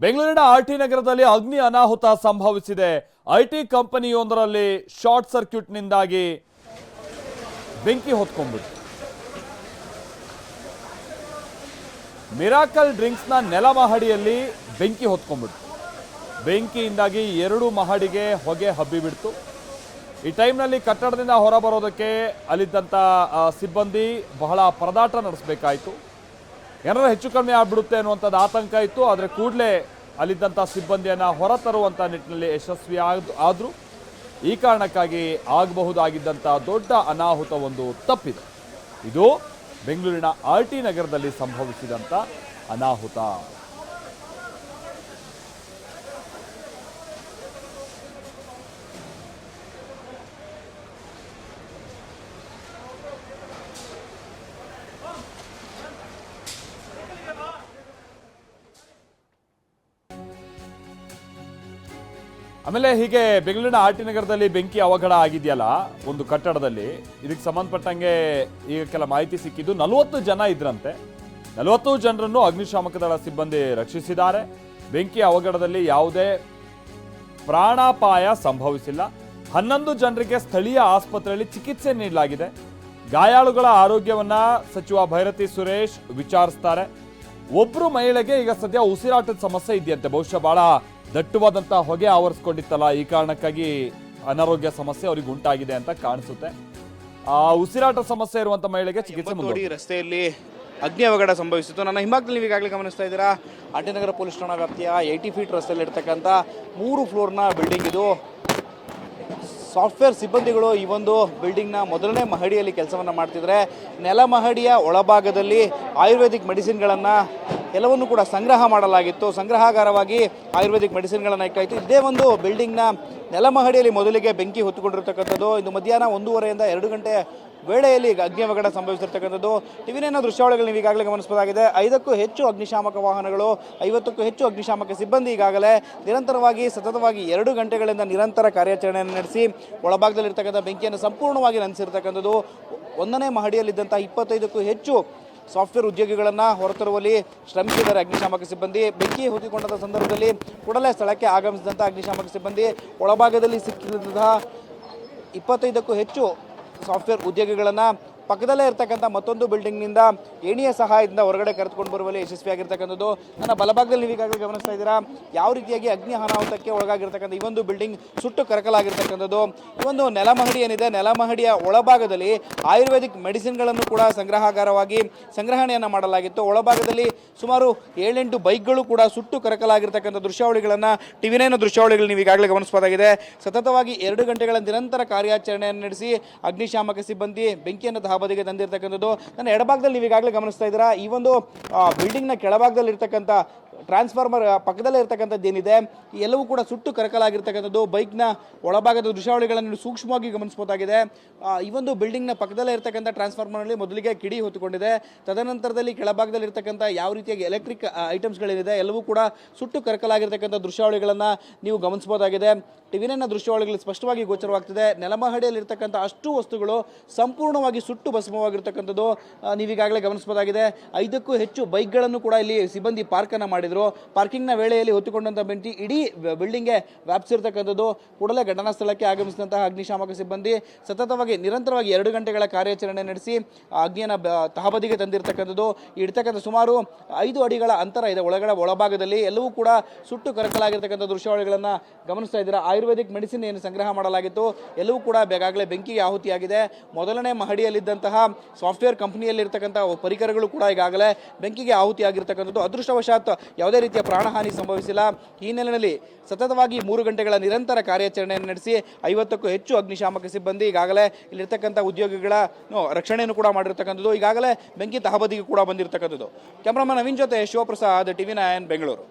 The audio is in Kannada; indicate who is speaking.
Speaker 1: ಬೆಂಗಳೂರಿನ ಆರ್ಟಿ ನಗರದಲ್ಲಿ ಅಗ್ನಿ ಅನಾಹುತ ಸಂಭವಿಸಿದೆ. ಐಟಿ ಕಂಪನಿಯೊಂದರಲ್ಲಿ ಶಾರ್ಟ್ ಸರ್ಕ್ಯೂಟ್ನಿಂದಾಗಿ ಬೆಂಕಿ ಹೊತ್ಕೊಂಡ್ಬಿಟ್ಟು ಮಿರಾಕಲ್ ಡ್ರಿಂಕ್ಸ್ನ ನೆಲಮಹಡಿಯಲ್ಲಿ ಬೆಂಕಿ ಹೊತ್ಕೊಂಡ್ಬಿಟ್ಟು ಬೆಂಕಿಯಿಂದಾಗಿ 2 ಮಹಡಿಗೆ ಹೊಗೆ ಹಬ್ಬಿಬಿಡ್ತು. ಈ ಟೈಮ್ನಲ್ಲಿ ಕಟ್ಟಡದಿಂದ ಹೊರಬರೋದಕ್ಕೆ ಅಲ್ಲಿದ್ದಂಥ ಸಿಬ್ಬಂದಿ ಬಹಳ ಪರದಾಟ ನಡೆಸಬೇಕಾಯಿತು. ಏನಾದರೂ ಹೆಚ್ಚು ಕಡಿಮೆ ಆಗ್ಬಿಡುತ್ತೆ ಅನ್ನುವಂಥದ್ದು ಆತಂಕ ಇತ್ತು. ಆದರೆ ಕೂಡಲೇ ಅಲ್ಲಿದ್ದಂಥ ಸಿಬ್ಬಂದಿಯನ್ನು ಹೊರತರುವಂಥ ನಿಟ್ಟಿನಲ್ಲಿ ಯಶಸ್ವಿ ಆದರೂ ಈ ಕಾರಣಕ್ಕಾಗಿ ಆಗಬಹುದಾಗಿದ್ದಂಥ ದೊಡ್ಡ ಅನಾಹುತವೊಂದು ತಪ್ಪಿದೆ. ಇದು ಬೆಂಗಳೂರಿನ ಆರ್ಟಿ ನಗರದಲ್ಲಿ ಸಂಭವಿಸಿದಂಥ ಅನಾಹುತ. ಆಮೇಲೆ ಹೀಗೆ ಬೆಂಗಳೂರಿನ ಆರ್ಟಿ ನಗರದಲ್ಲಿ ಬೆಂಕಿ ಅವಘಡ ಆಗಿದೆಯಲ್ಲ ಒಂದು ಕಟ್ಟಡದಲ್ಲಿ, ಇದಕ್ಕೆ ಸಂಬಂಧಪಟ್ಟಂಗೆ ಈಗ ಕೆಲ ಮಾಹಿತಿ ಸಿಕ್ಕಿದ್ದು 40 ಜನ ಇದ್ರಂತೆ. 40 ಜನರನ್ನು ಅಗ್ನಿಶಾಮಕ ದಳ ಸಿಬ್ಬಂದಿ ರಕ್ಷಿಸಿದ್ದಾರೆ. ಬೆಂಕಿ ಅವಘಡದಲ್ಲಿ ಯಾವುದೇ ಪ್ರಾಣಾಪಾಯ ಸಂಭವಿಸಿಲ್ಲ. 11 ಜನರಿಗೆ ಸ್ಥಳೀಯ ಆಸ್ಪತ್ರೆಯಲ್ಲಿ ಚಿಕಿತ್ಸೆ ನೀಡಲಾಗಿದೆ. ಗಾಯಾಳುಗಳ ಆರೋಗ್ಯವನ್ನ ಸಚಿವ ಭೈರತಿ ಸುರೇಶ್ ವಿಚಾರಿಸ್ತಾರೆ. ಒಬ್ರು ಮಹಿಳೆಗೆ ಈಗ ಸದ್ಯ ಉಸಿರಾಟದ ಸಮಸ್ಯೆ ಇದೆಯಂತೆ. ಬಹುಶಃ ಬಹಳ ದಟ್ಟವಾದಂಥ ಹೊಗೆ ಆವರಿಸ್ಕೊಂಡಿತ್ತಲ್ಲ, ಈ ಕಾರಣಕ್ಕಾಗಿ ಅನಾರೋಗ್ಯ ಸಮಸ್ಯೆ ಅವರಿಗೆ ಉಂಟಾಗಿದೆ ಅಂತ ಕಾಣಿಸುತ್ತೆ. ಉಸಿರಾಟ ಸಮಸ್ಯೆ ಇರುವಂತ ಮಹಿಳೆಗೆ ಚಿಕಿತ್ಸೆ
Speaker 2: ರಸ್ತೆಯಲ್ಲಿ ಅಗ್ನಿ ಅವಘಡ ಸಂಭವಿಸಿತ್ತು. ನನ್ನ ಹಿಂಭಾಗದಲ್ಲಿ ನೀವು ಈಗಾಗಲೇ ಗಮನಿಸ್ತಾ ಇದ್ದೀರಾ, ಆರ್ಟಿ ನಗರ ಪೊಲೀಸ್ ಠಾಣಾ ವ್ಯಾಪ್ತಿಯ 80 ಫೀಟ್ ರಸ್ತೆಯಲ್ಲಿ ಇರ್ತಕ್ಕಂಥ 3 ಫ್ಲೋರ್ನ ಬಿಲ್ಡಿಂಗ್ ಇದು. ಸಾಫ್ಟ್ವೇರ್ ಸಿಬ್ಬಂದಿಗಳು ಈ ಒಂದು ಬಿಲ್ಡಿಂಗ್ನ ಮೊದಲನೇ ಮಹಡಿಯಲ್ಲಿ ಕೆಲಸವನ್ನು ಮಾಡ್ತಿದ್ರೆ, ನೆಲ ಮಹಡಿಯ ಒಳಭಾಗದಲ್ಲಿ ಆಯುರ್ವೇದಿಕ್ ಮೆಡಿಸಿನ್ಗಳನ್ನು ಎಲ್ಲವನ್ನು ಕೂಡ ಸಂಗ್ರಹ ಮಾಡಲಾಗಿತ್ತು. ಸಂಗ್ರಹಾಗಾರವಾಗಿ ಆಯುರ್ವೇದಿಕ್ ಮೆಡಿಸಿನ್ಗಳನ್ನು ಇಟ್ಟಾಯಿತು. ಇದೇ ಒಂದು ಬಿಲ್ಡಿಂಗ್ನ ನೆಲಮಹಡಿಯಲ್ಲಿ ಮೊದಲಿಗೆ ಬೆಂಕಿ ಹೊತ್ತುಕೊಂಡಿರ್ತಕ್ಕಂಥದ್ದು. ಇದು ಮಧ್ಯಾಹ್ನ 1:30ರಿಂದ 2 ಗಂಟೆ ವೇಳೆಯಲ್ಲಿ ಅಗ್ನಿ ಅವಘಡ ಸಂಭವಿಸಿರ್ತಕ್ಕಂಥದ್ದು. ಟಿವಿನ ದೃಶ್ಯಾವಳಿಗಳು ನೀವು ಈಗಾಗಲೇ ಗಮನಿಸಬಹುದಾಗಿದೆ. 5ಕ್ಕೂ ಹೆಚ್ಚು ಅಗ್ನಿಶಾಮಕ ವಾಹನಗಳು, 50ಕ್ಕೂ ಹೆಚ್ಚು ಅಗ್ನಿಶಾಮಕ ಸಿಬ್ಬಂದಿ ಈಗಾಗಲೇ ನಿರಂತರವಾಗಿ ಸತತವಾಗಿ 2 ಗಂಟೆಗಳಿಂದ ನಿರಂತರ ಕಾರ್ಯಾಚರಣೆಯನ್ನು ನಡೆಸಿ ಒಳಭಾಗದಲ್ಲಿರ್ತಕ್ಕಂಥ ಬೆಂಕಿಯನ್ನು ಸಂಪೂರ್ಣವಾಗಿ ನಂದಿಸಿರ್ತಕ್ಕಂಥದ್ದು. 1ನೇ ಮಹಡಿಯಲ್ಲಿದ್ದಂಥ 25ಕ್ಕೂ ಹೆಚ್ಚು ಸಾಫ್ಟ್ವೇರ್ ಉದ್ಯೋಗಿಗಳನ್ನು ಹೊರತರುವಲ್ಲಿ ಶ್ರಮಿಸಿದ್ದಾರೆ ಅಗ್ನಿಶಾಮಕ ಸಿಬ್ಬಂದಿ. ಬೆಂಕಿ ಹೊತ್ತಿಕೊಂಡ ಸಂದರ್ಭದಲ್ಲಿ ಕೂಡಲೇ ಸ್ಥಳಕ್ಕೆ ಆಗಮಿಸಿದಂಥ ಅಗ್ನಿಶಾಮಕ ಸಿಬ್ಬಂದಿ ಒಳಭಾಗದಲ್ಲಿ ಸಿಕ್ಕಿದಂತಹ 25ಕ್ಕೂ ಹೆಚ್ಚು ಸಾಫ್ಟ್ವೇರ್ ಉದ್ಯೋಗಿಗಳನ್ನು ಪಕ್ಕದಲ್ಲೇ ಇರ್ತಕ್ಕಂಥ ಮತ್ತೊಂದು ಬಿಲ್ಡಿಂಗ್ನಿಂದ ಏಣಿಯ ಸಹಾಯದಿಂದ ಹೊರಗಡೆ ಕರೆದುಕೊಂಡು ಬರುವಲ್ಲಿ ಯಶಸ್ವಿಯಾಗಿರ್ತಕ್ಕಂಥದ್ದು. ನನ್ನ ಬಲಭಾಗದಲ್ಲಿ ನೀವು ಈಗಾಗಲೇ ಗಮನಿಸ್ತಾ ಇದ್ದೀರಾ, ಯಾವ ರೀತಿಯಾಗಿ ಅಗ್ನಿ ಅನಾಹುತಕ್ಕೆ ಒಳಗಾಗಿರ್ತಕ್ಕಂಥ ಈ ಒಂದು ಬಿಲ್ಡಿಂಗ್ ಸುಟ್ಟು ಕರಕಲಾಗಿರ್ತಕ್ಕಂಥದ್ದು. ಈ ಒಂದು ನೆಲಮಹಡಿ ಏನಿದೆ, ನೆಲಮಹಡಿಯ ಒಳಭಾಗದಲ್ಲಿ ಆಯುರ್ವೇದಿಕ್ ಮೆಡಿಸಿನ್ಗಳನ್ನು ಕೂಡ ಸಂಗ್ರಹಾಗಾರವಾಗಿ ಸಂಗ್ರಹಣೆಯನ್ನು ಮಾಡಲಾಗಿತ್ತು. ಒಳಭಾಗದಲ್ಲಿ ಸುಮಾರು 7-8 ಬೈಕ್ಗಳು ಕೂಡ ಸುಟ್ಟು ಕರಕಲಾಗಿರ್ತಕ್ಕಂಥ ದೃಶ್ಯಾವಳಿಗಳನ್ನು ಟಿವಿನ ದೃಶ್ಯಾವಳಿಗಳು ನೀವು ಈಗಾಗಲೇ ಗಮನಿಸಬಹುದಾಗಿದೆ. ಸತತವಾಗಿ 2 ಗಂಟೆಗಳ ನಿರಂತರ ಕಾರ್ಯಾಚರಣೆಯನ್ನು ನಡೆಸಿ ಅಗ್ನಿಶಾಮಕ ಸಿಬ್ಬಂದಿ ಬೆಂಕಿಯನ್ನು ಬದಿಗೆ ತಂದಿರತಕ್ಕಂಥದ್ದು. ನನ್ನ ಎಡಭಾಗದಲ್ಲಿ ನೀವು ಈಗಾಗಲೇ ಗಮನಿಸ್ತಾ ಇದ್ದೀರಾ, ಈ ಒಂದು ಬಿಲ್ಡಿಂಗ್ನ ಕೆಳಭಾಗದಲ್ಲಿ ಇರ್ತಕ್ಕಂಥ ಟ್ರಾನ್ಸ್ಫಾರ್ಮರ್ ಪಕ್ಕದಲ್ಲೇ ಇರ್ತಕ್ಕಂಥದ್ದು ಏನಿದೆ, ಎಲ್ಲವೂ ಕೂಡ ಸುಟ್ಟು ಕರಕಲಾಗಿರ್ತಕ್ಕಂಥದ್ದು. ಬೈಕ್ನ ಒಳಭಾಗದ ದೃಶ್ಯಾವಳಿಗಳನ್ನು ಸೂಕ್ಷ್ಮವಾಗಿ ಗಮನಿಸಬಹುದಾಗಿದೆ. ಈ ಒಂದು ಬಿಲ್ಡಿಂಗ್ನ ಪಕ್ಕದಲ್ಲೇ ಇರ್ತಕ್ಕಂಥ ಟ್ರಾನ್ಸ್ಫಾರ್ಮರ್ನಲ್ಲಿ ಮೊದಲಿಗೆ ಕಿಡಿ ಹೊತ್ತುಕೊಂಡಿದೆ. ತದನಂತರದಲ್ಲಿ ಕೆಳಭಾಗದಲ್ಲಿ ಇರ್ತಕ್ಕಂಥ ಯಾವ ರೀತಿಯಾಗಿ ಎಲೆಕ್ಟ್ರಿಕ್ ಐಟಮ್ಸ್ಗಳಿದೆ ಎಲ್ಲವೂ ಕೂಡ ಸುಟ್ಟು ಕರಕಲಾಗಿರ್ತಕ್ಕಂಥ ದೃಶ್ಯಾವಳಿಗಳನ್ನು ನೀವು ಗಮನಿಸಬಹುದಾಗಿದೆ. ಟಿವಿನ ದೃಶ್ಯಾವಳಿಗಳು ಸ್ಪಷ್ಟವಾಗಿ ಗೋಚರವಾಗ್ತಿದೆ. ನೆಲಮಹಡಿಯಲ್ಲಿರ್ತಕ್ಕಂಥ ಅಷ್ಟು ವಸ್ತುಗಳು ಸಂಪೂರ್ಣವಾಗಿ ಸುಟ್ಟು ಭಸ್ಮವಾಗಿರ್ತಕ್ಕಂಥದ್ದು ನೀವೀಗಾಗಲೇ ಗಮನಿಸಬಹುದಾಗಿದೆ. 5ಕ್ಕೂ ಹೆಚ್ಚು ಬೈಕ್ಗಳನ್ನು ಕೂಡ ಇಲ್ಲಿ ಸಿಬ್ಬಂದಿ ಪಾರ್ಕನ್ನು ಮಾಡಿದರು. ಪಾರ್ಕಿಂಗ್ನ ವೇಳೆಯಲ್ಲಿ ಹೊತ್ತುಕೊಂಡಂಥ ಬೆಂಕಿ ಇಡೀ ಬಿಲ್ಡಿಂಗ್ಗೆ ವ್ಯಾಪಿಸಿರ್ತಕ್ಕಂಥದ್ದು. ಕೂಡಲೇ ಘಟನಾ ಸ್ಥಳಕ್ಕೆ ಆಗಮಿಸಿದಂತಹ ಅಗ್ನಿಶಾಮಕ ಸಿಬ್ಬಂದಿ ಸತತವಾಗಿ ನಿರಂತರವಾಗಿ 2 ಗಂಟೆಗಳ ಕಾರ್ಯಾಚರಣೆ ನಡೆಸಿ ಅಗ್ನಿಯನ್ನು ತಹಬದಿಗೆ ತಂದಿರತಕ್ಕಂಥದ್ದು. ಇಡ್ತಕ್ಕಂಥ ಸುಮಾರು 5 ಅಡಿಗಳ ಅಂತರ ಇದೆ ಒಳಭಾಗದಲ್ಲಿ. ಎಲ್ಲವೂ ಕೂಡ ಸುಟ್ಟು ಕರಕಲಾಗಿರ್ತಕ್ಕಂಥ ದೃಶ್ಯಾವಳಿಗಳನ್ನು ಗಮನಿಸ್ತಾ ಇದ್ದೀರಾ. ಆಯುರ್ವೇದಿಕ್ ಮೆಡಿಸಿನ್ ಏನು ಸಂಗ್ರಹ ಮಾಡಲಾಗಿತ್ತು ಎಲ್ಲವೂ ಕೂಡ ಈಗಾಗಲೇ ಬೆಂಕಿಗೆ ಆಹುತಿಯಾಗಿದೆ. ಮೊದಲನೇ ಮಹಡಿಯಲ್ಲಿದ್ದಂತಹ ಸಾಫ್ಟ್ವೇರ್ ಕಂಪನಿಯಲ್ಲಿರ್ತಕ್ಕಂಥ ಪರಿಕರಗಳು ಕೂಡ ಈಗಾಗಲೇ ಬೆಂಕಿಗೆ ಆಹುತಿಯಾಗಿರ್ತಕ್ಕಂಥದ್ದು. ಅದೃಷ್ಟವಶಾತ್ ಯಾವುದೇ ರೀತಿಯ ಪ್ರಾಣಹಾನಿ ಸಂಭವಿಸಿಲ್ಲ. ಈ ಹಿನ್ನೆಲೆಯಲ್ಲಿ ಸತತವಾಗಿ 3 ಗಂಟೆಗಳ ನಿರಂತರ ಕಾರ್ಯಾಚರಣೆಯನ್ನು ನಡೆಸಿ 50ಕ್ಕೂ ಹೆಚ್ಚು ಅಗ್ನಿಶಾಮಕ ಸಿಬ್ಬಂದಿ ಈಗಾಗಲೇ ಇಲ್ಲಿರ್ತಕ್ಕಂಥ ಉದ್ಯೋಗಿಗಳ ರಕ್ಷಣೆಯನ್ನು ಕೂಡ ಮಾಡಿರ್ತಕ್ಕಂಥದ್ದು. ಈಗಾಗಲೇ ಬೆಂಕಿ ತಹಬದಿಗೆ ಕೂಡ ಬಂದಿರತಕ್ಕಂಥದ್ದು. ಕ್ಯಾಮ್ರಾಮನ್ ನವೀನ್ ಜೊತೆ ಶಿವಪ್ರಸಾದ್, ಟಿವಿ9 ಬೆಂಗಳೂರು.